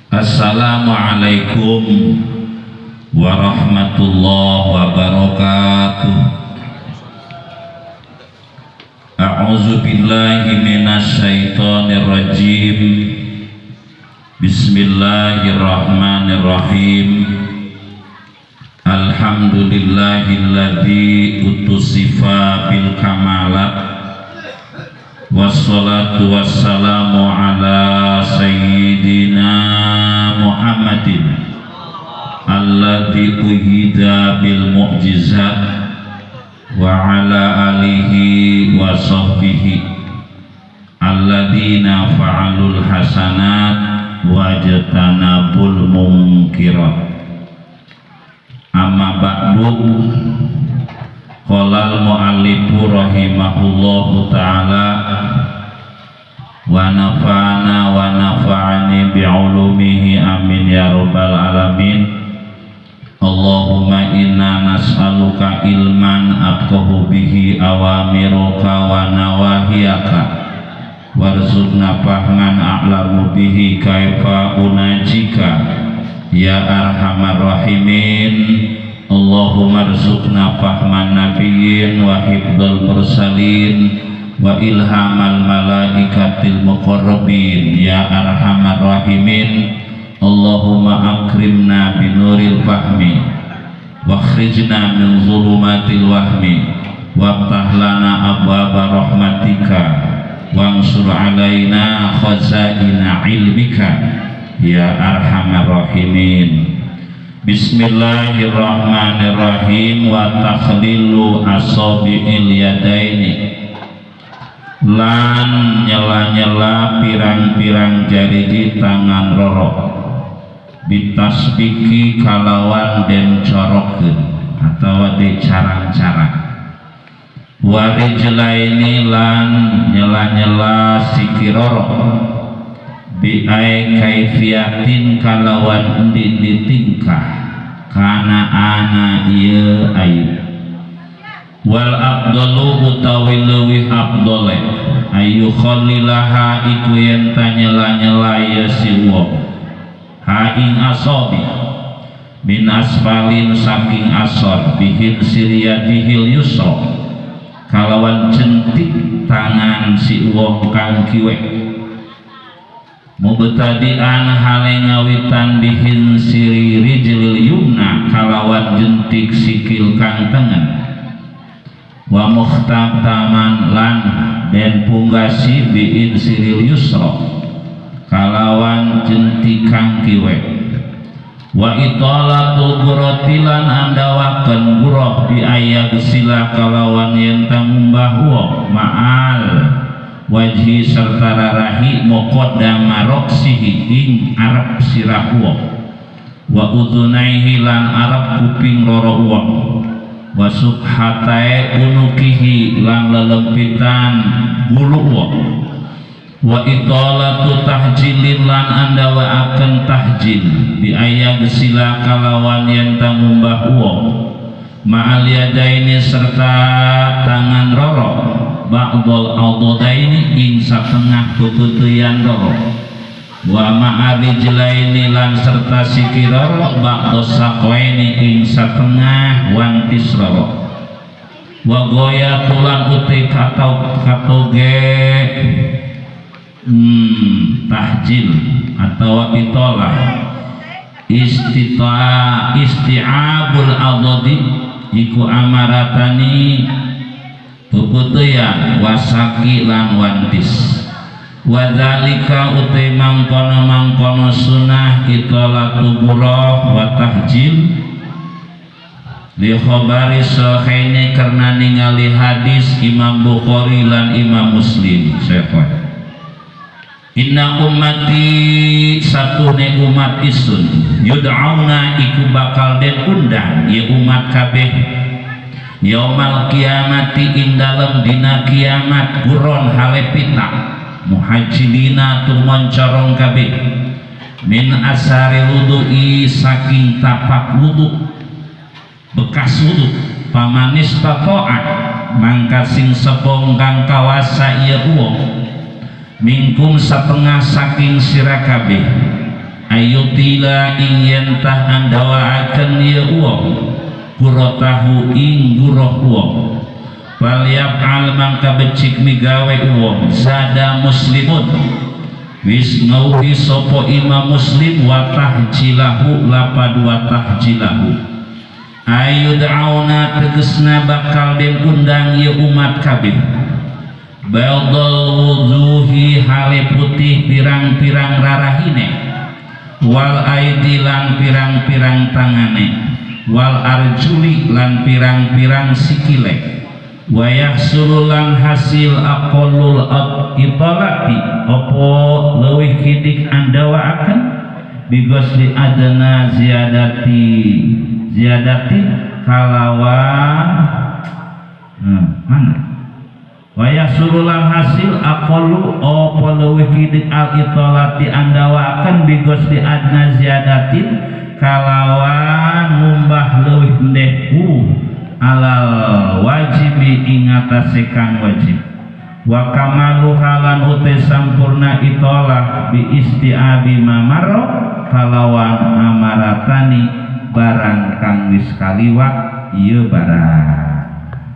Assalamualaikum warahmatullahi wabarakatuh. A'udzu billahi minasy syaithanir rajim. Bismillahirrahmanirrahim. Alhamdulillahilladzi utusifa bil kamalat. Wassalatu wassalamu ala sayyidina Muhammadin alladzi uhida bil mu'jizat wa ala alihi wa sahbihi alladzina fa'alul hasanat wa jatanabul munkirat. Amma ba'du. Qolal mu'allifu rahimahullahu ta'ala wa nafa'ana wa nafa'ani bi'ulumihi amin ya rabbal alamin. Allahumma inna nas'aluka ilman afqahu bihi awamiruka wa nawahiyaka warzuqna fahman a'lamu bihi kaifa unajika ya arhamar rahimin. Allahumma rzuqna fahman nabiyyin wa hifdzal mursalin wa ilhamal malaikatil muqarrabin ya arhamar rahimin. Allahumma akrimna binuril fahmi wakhrijna min zulumatil wahmi waftah lana abwaba rahmatika wansur alaina khazaina ilmika ya arhamar rahimin. Bismillahirrahmanirrahim. Wa takhlilu asabi'il yadaini, lan nyela-nyela pirang-pirang jari di tangan roro, bitasbiki kalawan den corokeun atawa di carang-carang. Wa rijlaini, lan nyela-nyela sikiroro, bi'ai kaifiatin kalawan endi ditingkah kana ana ieu ayu. Wal abdalu utawi leuwih abdole ayu khalilaha iku yen nyela-nyela ya si wong ha ing asabi min asfalin saking asor bihin siriyadihil yusra kalawan jentik tangan si wong kang kiwe mubtadi'an hale ngawitan bihin siri rijlil yumna kalawan jentik sikil kang tengen wa muhtataman lan den punggasi biin siril yusra kalawan jentik kang kiwe wa italatul guratilan andawaken guroh bi ayat sila kalawan yen tangumbah wa ma'al wajhi serta rarahi muqaddama roksihi ing arab sirahwa wa udhunaihi lan arab kuping roro uang wa subhatai unukihi lan lelempitan bulu uang wa italatu tahjilin lan andawa akan tahjil bi ayat sila kalawan yang tangumbah uang ma'al yadaini serta tangan roro ba'dul adadaini ing satengah keputuyan roro wa ma'arijlaini lan serta sikiroro ba'dus saqwaini ing satengah wantis roro wa goyatulan uti katoge tahjil atau itolah isti'abul adadi iku amaratani puputuyan wasaki lan wantis wadzalika utai mangkono sunah itolatu buroh wa tahjil li khobari sahihaini karena ningali hadis Imam Bukhari lan Imam Muslim. Syekh inna ummati satune umat isun yud'auna iku bakal den undang ya umat kabeh yaumal kiamati ing dalem dina kiamat buron halepita muhajilina tumoncorong kabeh min asari wudu'i saking tapak wudu bekas wudu pamanis tato'at mangka sing sepong kang kawasa ieu wong mingkum setengah saking sira kabeh ayutila ing tah andawaaken ieu wong kuratahu ing guroh wong Walyab alman kabecik migawe wong sada muslimun wis ngauhi sopo imam muslim watah jilahu lapad watah jilahu ayud'auna tegesna bakal den undang ye umat kabeh baydal wuduhi hale putih pirang-pirang rarahine wal aidi lan pirang-pirang tangane wal arjuli lan pirang-pirang sikile wayah sululan hasil aqallul italati opo leuwih kidik andawa akan bigosli adana ziyadati kalawan mana wayah sululan hasil aqallu opo leuwih kidik al italati andawa akan bigosli adana ziyadati kalawan mumbah leuwih ndehu alal wajibi ingatase kang wajib wa kamalu halan uti sampurna itolah bi istiabi mamaro kalawan amaratani barang kang wis kaliwat ieu barang